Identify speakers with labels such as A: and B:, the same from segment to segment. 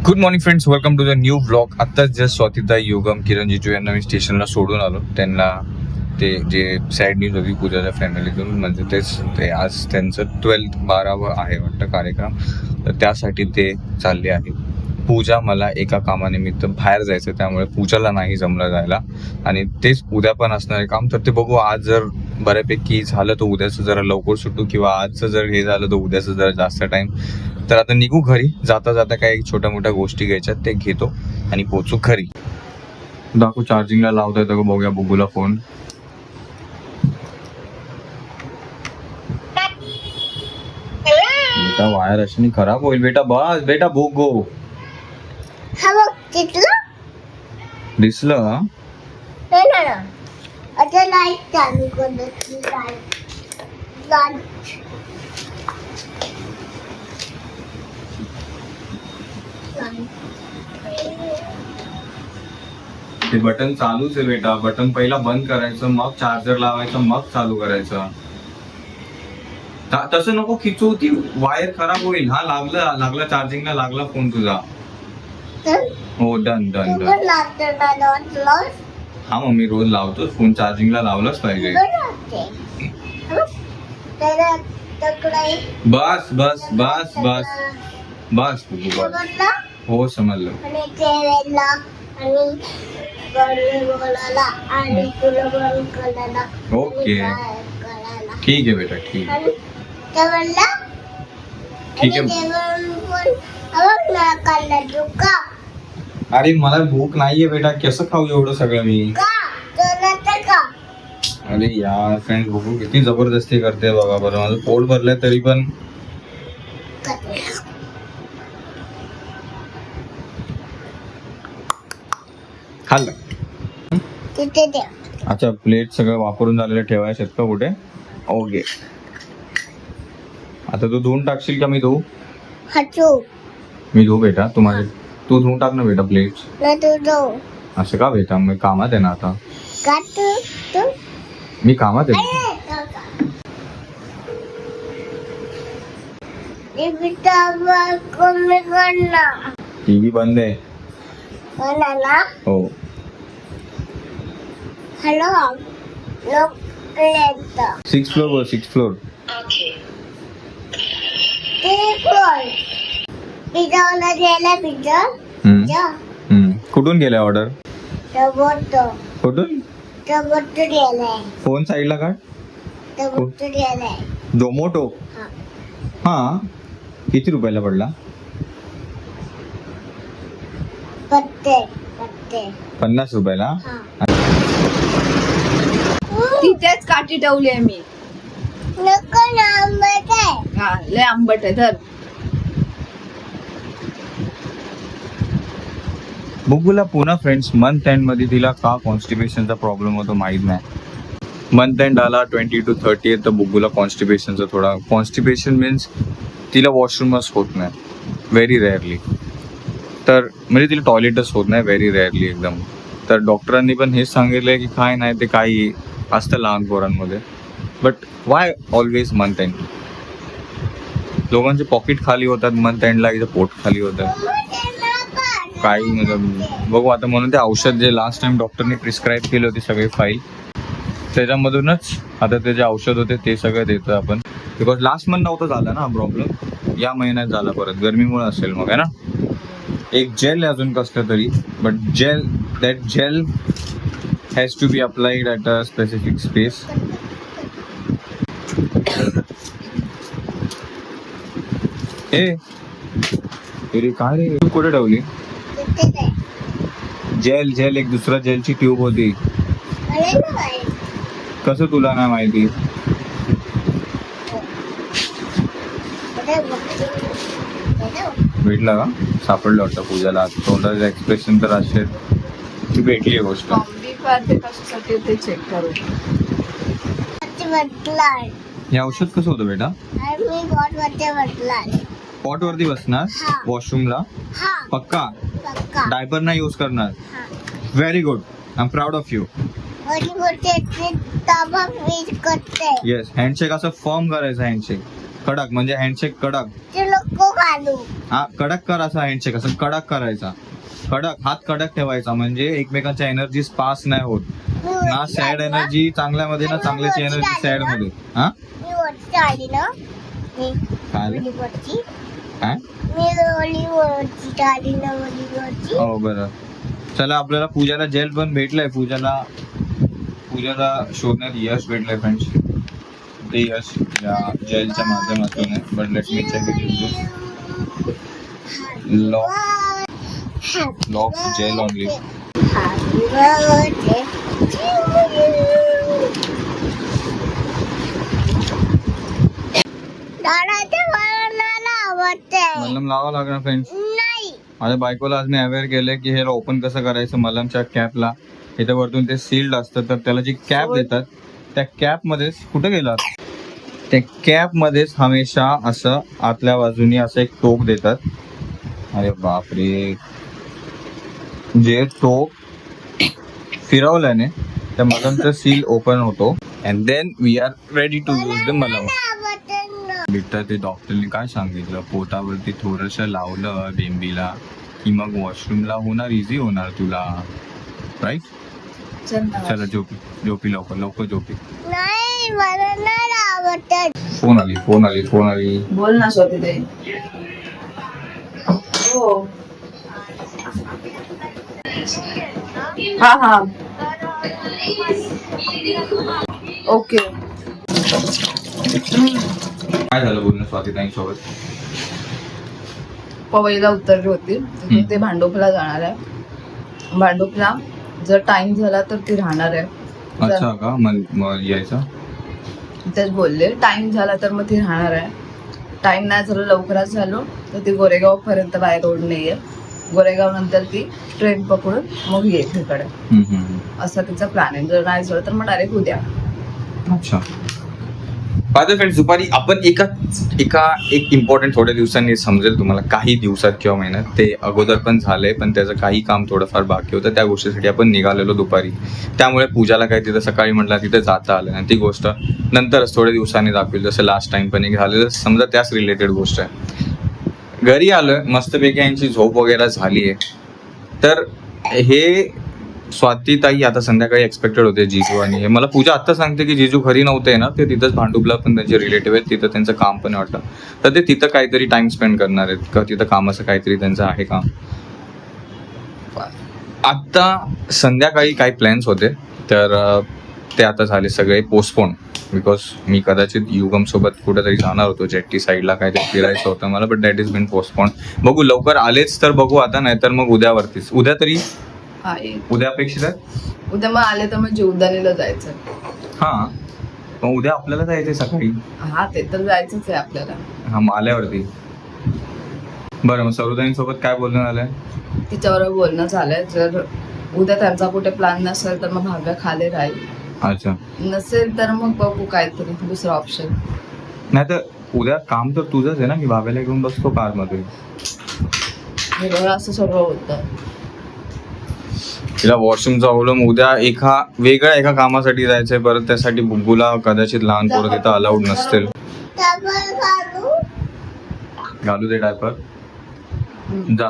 A: Good morning friends, welcome to the new vlog. आत्ताच just स्वातिता युगम किरण जिजू यांना मी स्टेशनला सोडून आलो. त्यांना ते जे सॅड न्यूज होती पूजाच्या फॅमिलीतून, म्हणजे ते आज त्यांचं 12th आहे वाटतं कार्यक्रम, तर त्यासाठी ते चालले आहे. पूजा मला एका कामानिमित्त बाहेर जायचं, त्यामुळे पूजाला नाही जमलं जायला आणि तेच उद्या पण असणारे काम. तर ते बघू, आज जर बऱ्यापैकी झालं तर उद्याचं जरा लवकर सुटू, किंवा आजचं जर हे झालं तर उद्याचं जरा जास्त टाइम. तर आता निघू घरी. जाता जाता काही छोट्या मोठ्या गोष्टी घ्यायच्यात, ते घेतो आणि पोहोचू घरी. दाखवू चार्जिंगला लावता येतं का बघूया बुगूला फोन. बेटा वायर अशी खराब होईल बेटा. बस बेटा बुगो. दिसलं
B: आता लाईट चालू करते.
A: ते बटन चालूच आहे बेटा. बटन पहिला बंद करायचं, मग चार्जर लावायचं, मग चालू करायचं. तसं नको खिचू, ती वायर खराब होईल. हा लागला चार्जिंगला लागला फोन तुझा. हो डन डन डन. हा मग मी रोज लावतो फोन, चार्जिंगला लावलाच पाहिजे. बस बस बस बस बस बस. हो समजलं. ओके ठीक आहे बेटा, ठीक आहे ठीक आहे. अरे मला भूक नाहीये बेटा, कसं खाऊ एवढं सगळं मी. अरे यार फ्रेंड, भूक किती जबरदस्ती करते बघा बरं. माझं पोट भरलंय तरी पण. खाल्लं. अच्छा, प्लेट सगळं वापरून झालेलं ठेवायचे का कुठे? ओके. आता तू धुवून टाकशील का मी धुवू? मी धुवू बेटा. तू धुवून टाक ना बेटा प्लेट. असं का बेटा, मी कामात आहे ना आता. मी कामात आहे. टीव्ही बंद आहे. हो.
B: Hello
A: 6th floor. 6th floor. कुठून गेलाय ऑर्डर? कुठून? फोन साईडला काढ. झोमॅटो. हा किती रुपयाला पडला? 50 रुपयाला.
C: तिथेच काठी ठेवली आहे मी. हा लय आंबट आहे. तर
A: बुगूला पुन्हा फ्रेंड्स मंथ एंड मध्ये तिला का कॉन्स्टिपेशनचा प्रॉब्लेम होतो माहित नाही. मंथ एंड आला 20 to 30 तर बुगूला कॉन्स्टिपेशनचा थोडा. कॉन्स्टिपेशन मीन्स तिला वॉशरूमच होत नाही, व्हेरी रेअरली. तर म्हणजे तिला टॉयलेटच होत नाही, व्हेरी रेअरली एकदम. तर डॉक्टरांनी पण हेच सांगितलंय की काय नाही ते काही असतं लहान पोरांमध्ये. But why always month end? लोकांचे पॉकेट खाली होतात मंथ एंडला, इथं पोट खाली होतं काही म्हणजे. बघू आता, म्हणून ते औषध जे लास्ट टाइम डॉक्टरने प्रिस्क्राईब केले होते सगळे फाईल, त्याच्यामधूनच आता ते जे औषध होते ते सगळं देतो आपण. बिकॉज लास्ट मंथ नव्हतं झालं ना प्रॉब्लेम, या महिन्यात झाला परत. गरमीमुळे असेल मग, आहे ना. एक जेल आहे अजून कसलं तरी, but that gel has to be applied at a specific space. ए काय रे, तू कुठे ठेवली जेल? एक दुसरा जेलची ट्यूब होती. कसं तुला नाही माहिती? भेटला का? सापडलं वाटतं पूजाला. तोंडाचं एक्सप्रेशन तर असे ती भेटली आहे गोष्ट.
C: कशासाठी ते चेक करू.
A: हे औषध कसं होतं बेटा? पॉट वरती बसणार वॉशरूमला? पक्का? डायपर नाही यूज करणार? Very good, I am proud of you.
B: Yes,
A: handshake असं फॉर्म करायचं. हँडशेक कडक म्हणजे हँडशेक कडक.
B: ते नको घालू.
A: हा कडक कर असा हँडशेक, असं कडक करायचा. कडक हात कडक ठेवायचा म्हणजे एकमेकांच्या एनर्जी पास नाही होत ना. सॅड एनर्जी चांगल्यामध्ये ना चांगल्याची एनर्जी सॅड मध्ये. हा
B: मी वरती आली ना.
A: काय
B: वरती
A: काय
B: मी वरती आली ना. वरती
A: हो बरं. चला आपल्याला पूजाला जेल पण भेटलंय. पूजाला शोधण्यात यश भेटलंय फ्रेंड्स. ते यश या जेलच्या माध्यमातून आहे. But let me check it. Lock gel only.
B: Happy birthday to you. दादाच्या वरणाला आवडते.
A: मलम लावा लागणार फ्रेंड्स.
B: नाही.
A: माझ्या बायकोला आज मी अवेअर केलंय की हे ओपन कसं करायचं. मलमच्या कॅपला इथे वरतून ते सील्ड असतं, तर त्याला जी कॅप देतात त्या कॅप मध्येच कुठे गेलात, त्या कॅप मध्येच हमेशा असं आतल्या बाजूनी असं एक टोक देतात. अरे बापरे. जे टोक फिरवल्याने त्या मलमचं सील ओपन होतो and then we are ready to use the मलम. बिट्टा ते डॉक्टरने काय सांगितलं, पोटावरती थोडस लावलं बेंबीला की मग वॉशरूमला होणार, इझी होणार तुला. राईट. चला झोपी लवकर लवकर झोपी.
B: नाही मला नाही आवडत.
A: फोन आली.
C: बोल ना स्वाती ताई. हो. हा ओके.
A: काय झालं बोलणं स्वातीताईंसोबत?
C: पवईला उतरली होती. तिथून ते भांडुपला जाणार आहे. भांडुपला जर टाइम झाला तर ती राहणार आहे.
A: अच्छा का? मग यायचं
C: तेच बोलले. टाइम झाला तर मग ती राहणार आहे. टाइम नाही झालं, लवकरच झालो तर ती गोरेगाव पर्यंत बाय रोड नाहीये. गोरेगाव नंतर ती ट्रेन पकडून मग येईल इकडे. असा तिचा प्लॅन आहे. जर नाही झालं तर मग डायरेक्ट उद्या.
A: अच्छा. माझ्या फ्रेंड्स दुपारी आपण एक इम्पॉर्टंट थोड्या दिवसांनी समजेल तुम्हाला, काही दिवसात किंवा महिन्यात. ते अगोदर पण झालंय पण त्याचं काही काम थोडंफार बाकी होतं. त्या गोष्टीसाठी आपण निघालेलो दुपारी. त्यामुळे पूजाला काय तिथं सकाळी म्हटलं तिथे जाता आलं नाही. ती गोष्ट नंतरच थोड्या दिवसांनी दाखवेल. जसं लास्ट टाइम पण एक झालेलं समजा त्याच रिलेटेड गोष्ट आहे. घरी आलोय मस्तपैकी यांची झोप वगैरे झाली आहे. तर हे स्वातीताई आता संध्याकाळी एक्सपेक्टेड होते जिजू आणि हे. मला पूजा आत्ता सांगते की जिजू घरी नव्हते ना, ते तिथंच भांडुपला पण त्यांचे रिलेटिव्ह आहेत, तिथं त्यांचं काम पण वाटतं. तर ते तिथं काहीतरी टाइम स्पेंड करणार आहेत का तिथं कामाचं काहीतरी त्यांचं आहे काम. आत्ता संध्याकाळी काही प्लॅन्स होते तर ते आता झाले सगळे पोस्टपोन. बिकॉज मी कदाचित युगम सोबत कुठेतरी जाणार होतो जेट्टी साईडला, काहीतरी फिरायचं होतं मला. But that is been postpone. बघू लवकर आलेच तर बघू आता, नाही तर मग उद्यावरतीच. उद्या तरी उद्या अपेक्षित आहे.
C: उद्या मग आले तर मग जीवदानीला जायचं.
A: हा मग उद्या आपल्याला जायचंय सकाळी.
C: हा ते तर जायचंच आहे आपल्याला.
A: हा मग आल्यावरती. बरं मग सरुताईंसोबत काय बोलणं झालंय?
C: तिच्याबरोबर बोलणं झालंय. जर उद्या त्यांचा कुठे प्लॅन नसेल तर मग भाव्या खाली राहील. अच्छा. नसेल तर मग बघू काहीतरी दुसरं ऑप्शन.
A: नाही तर उद्या काम तर तुझंच आहे ना, मी भाव्याला घेऊन बसतो कार मध्ये.
C: असं सगळं होतं.
A: तिला वॉशरूमचा प्रॉब्लेम. उद्या वेगळ्या कामासाठी जायचंय. परत त्यासाठी बुग्गूला कदाचित लहान पोरं तिथं अलाउड नसतील. घालू दे डायपर. जा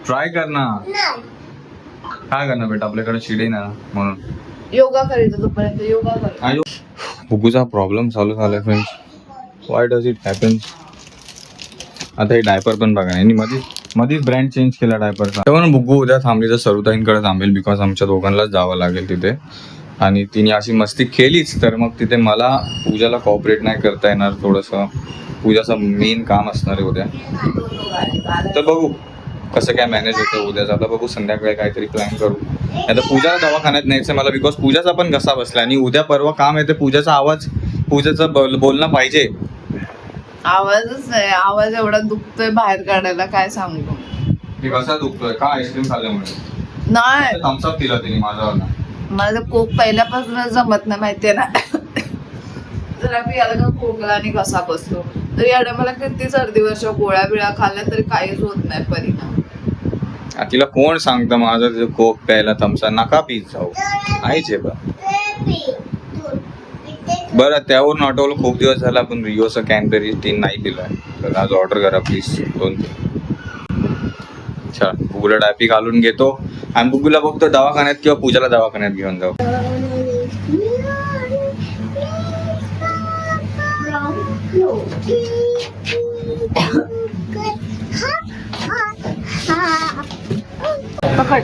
A: ट्राय कर ना. काय करणार बेटा, आपल्याकडे शिडे ना म्हणून.
C: योगा करायचं तोपर्यंत योगा कर.
A: बुग्गूचा प्रॉब्लेम चालू झालाय friends. Y does it happen. आता हे डायपर पण बघा आणि मध्येच ब्रँड चेंज केला डायपरचा. तेव्हा बुग्गू उद्या थांबली तर सरुताईंकडे थांबेल. बिकॉज आमच्या दोघांनाच जावं लागेल तिथे. आणि तिने अशी मस्ती केलीच तर मग तिथे मला पूजाला कॉपरेट नाही करता येणार. थोडंसं पूजाचं मेन काम असणार आहे उद्या. तर बघू कसं काय मॅनेज होतं उद्या. जाता बघू संध्याकाळी काहीतरी प्लॅन करू. आता पूजाला दवाखान्यात न्यायचं मला. बिकॉज पूजाचा पण घसा बसला आणि उद्या परवा काम आहे. ते पूजाचं बोलणं पाहिजे.
C: आवाजच नाही. आवाज एवढा दुखतोय बाहेर काढायला काय सांगू.
A: घसा दुखतोय का आईस्क्रीम खाल्ल्यामुळे?
C: नाही
A: थम्सअप दिला तिने माझा.
C: मला तर कोक पहिल्यापासूनच जमत नाही माहितीये ना. जरा मी आला का खोकला आणि घसा बसतो. तर एवढ्या मला किती सर्दी वर्ष गोळ्या बिळ्या खाल्ल्या तरी काहीच होत नाही परिणाम.
A: तिला कोण सांगतं माझं कोक प्यायला थम्सअप नका पीत जाऊ. आईचे बा बरं त्यावरून आठवलं खूप दिवस झाला आपण रिओचं कॅनबेरी ते नाही दिलाय, तर आज ऑर्डर करा प्लीज 2. अच्छा बुगूला डायपी घालून घेतो आणि बुगूला बघतो दवाखान्यात किंवा पूजाला दवाखान्यात घेऊन जाऊ.
C: पकड.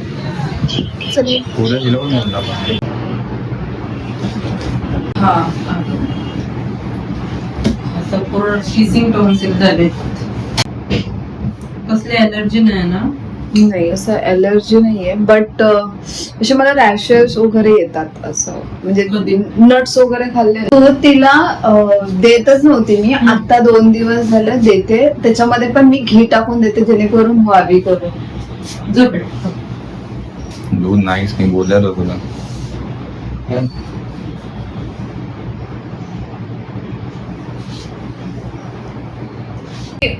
C: चल.
A: पूजा दिलं पण म्हणलं आपण.
C: हा असं पूर्ण शिजिंग टोन्सिल झाले.
D: कसली अलर्जी नाही ना?
C: नाही असं अलर्जी नाहीये, बट असे मला रॅशेस वगैरे येतात असं, म्हणजे नट्स वगैरे खाल्ले तर तिला देतच नव्हती मी. आता 2 दिवस झाले देते, त्याच्यामध्ये पण मी घी टाकून देते जेणेकरून व्हावी करून.
D: झोप.
A: दूध नाहीच मी बोललेलो तुला.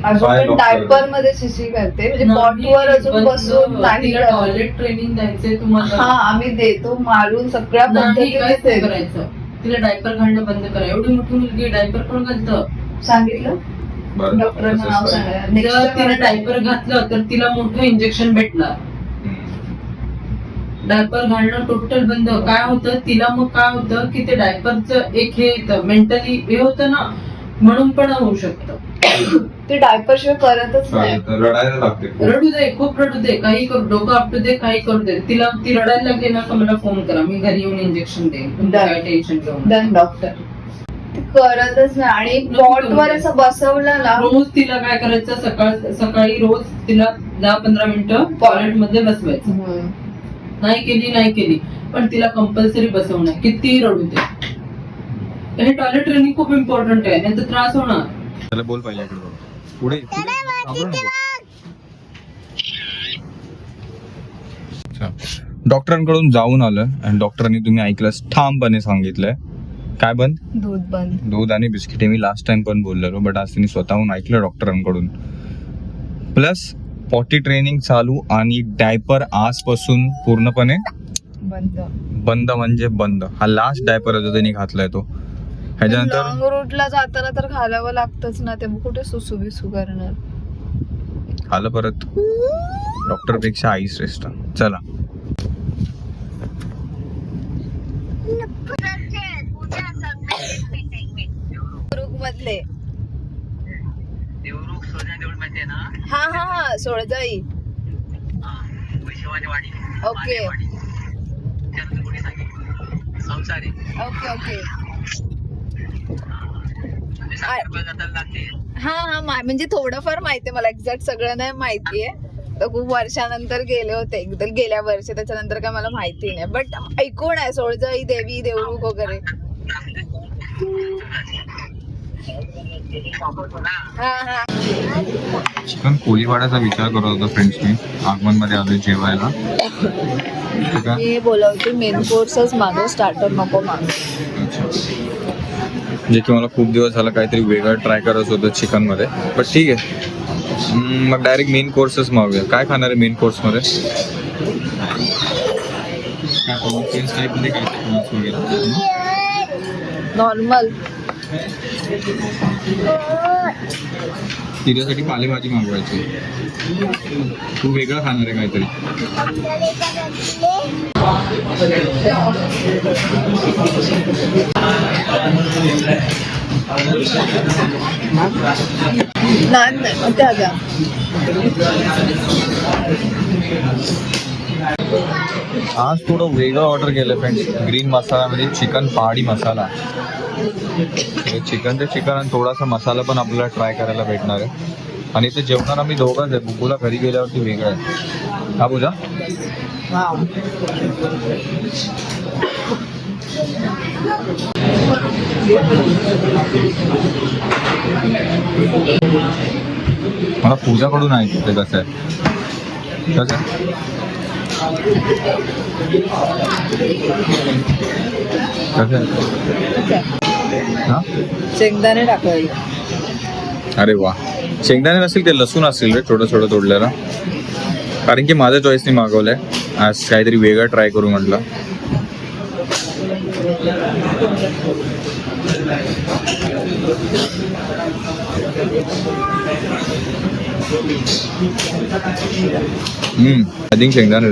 C: अजून डायपर मध्ये शिशी करते, म्हणजे बॉटवर अजून बसून नाही करत.
D: टॉयलेट ट्रेनिंग द्यायचंय तुम्हाला.
C: हा आम्ही देतो मारून सगळ्या
D: नाही काय
C: पद्धतीने
D: करायचं, तिला डायपर घालणं बंद करा. एवढी मोठी मुलगी डायपर कोण घालतं?
C: सांगितलं
A: बरं,
C: डॉक्टरांना नाव
A: तसंच
C: सांगा.
D: जर
C: Next
D: तिला
C: time
D: डायपर घातलं तर तिला मोठं इंजेक्शन भेटणार. डायपर घालणं टोटल बंद. काय होतं तिला, मग काय होतं की ते डायपरचं एक हे येतं, मेंटली हे होतं ना, म्हणून पण होऊ शकतं.
C: ते डायपर शिवाय करतच नाही.
A: रडायला लागते खूप.
D: रडू दे, खूप रडू दे, काही करू, डोकं आपटू दे, काही करू दे. तिला ती रडायला लागली ना का मला फोन करा, मी घरी येऊन इंजेक्शन देईन. तुम्ही
C: Done.
D: काय टेन्शन घेऊ नका.
C: Done doctor. ते करतच नाही आणि पॉटवर असं बसवलं ना.
D: रोज तिला काय करायचं, सकाळी रोज तिला 10-15 मिनिटं टॉयलेट मध्ये बसवायचं. नाही केली पण तिला कंपल्सरी बसवणं, किती रडू दे. हे टॉयलेट ट्रेनिंग खूप इम्पॉर्टंट आहे, नाही तर त्रास होणार.
A: त्याला बोल पाहिजे इकडे बघ. पुढे डॉक्टरांकडून जाऊन आलं आणि डॉक्टरांनी तुम्ही ऐकलंच ठामपणे सांगितलंय काय बंद?
C: दूध बंद.
A: दूध आणि बिस्किट. मी लास्ट टाइम पण बोललेलो, बट आज त्यांनी स्वतःहून ऐकलं डॉक्टरांकडून. प्लस पॉटी ट्रेनिंग चालू आणि डायपर आजपासून पूर्णपणे
C: बंद.
A: बंद म्हणजे बंद. हा लास्ट डायपर होता त्यांनी घातलाय तो. ह्याच्यानंतर
C: लॉंग रूटला जाताना तर घालावं लागतच ना, ते कुठे सुसू बिसू करणार.
A: आलं परत. डॉक्टर पेक्षा आई श्रेष्ठ. चला
C: मधले. हा सोळजाई. Okay okay. हा म्हणजे थोडंफार माहितीये मला, एक्झॅक्ट सगळं नाही माहितीये. तर खूप वर्षानंतर गेले होते एकदम, गेल्या वर्षी. त्याच्यानंतर काय मला माहिती नाही, बट ऐकून आहे सोळजाई देवी, देवरुख वगैरे.
A: चिकन कोळीवाड्याचा विचार करत होतो फ्रेंड्स. मी आगमन मध्ये आलोय जेवायला.
C: मी बोलवते मेन कोर्सच मागव, स्टार्टर नको मागव.
A: जे की मला खूप दिवस झाला काहीतरी वेगळं ट्राय करायचं होतं चिकन मध्ये, पण ठीक आहे. मग डायरेक्ट मेन कोर्सच मागूया. काय खाणार आहे मेन कोर्स मध्ये?
C: नॉर्मल.
A: तिच्यासाठी पालेभाजी मागवायची. तू वेगळं खाणार आहे काहीतरी?
C: नाही त्या द्या.
A: आज थोडं वेगळं ऑर्डर केलं फ्रेंड्स. ग्रीन मसाल्यामध्ये चिकन पहाडी मसाला. चिकन आणि थोडासा मसाला पण आपल्याला ट्राय करायला भेटणार आहे. आणि इथे जेवणार आम्ही दोघंच आहे. बुबूला घरी गेल्यावरती वेगळं आहे. हा पूजा. मला पूजाकडून ऐकते कसं आहे. कसं हा
C: शेंगदाणे टाकायला.
A: अरे वा. शेंगदाणे नसेल ते लसूण असेल रे, छोटं छोटं तोडलेलं. कारण की माझ्या चॉईसने मागवलंय. आज काहीतरी वेगळं ट्राय करू म्हटलं. आय थिंक शेंगदाणे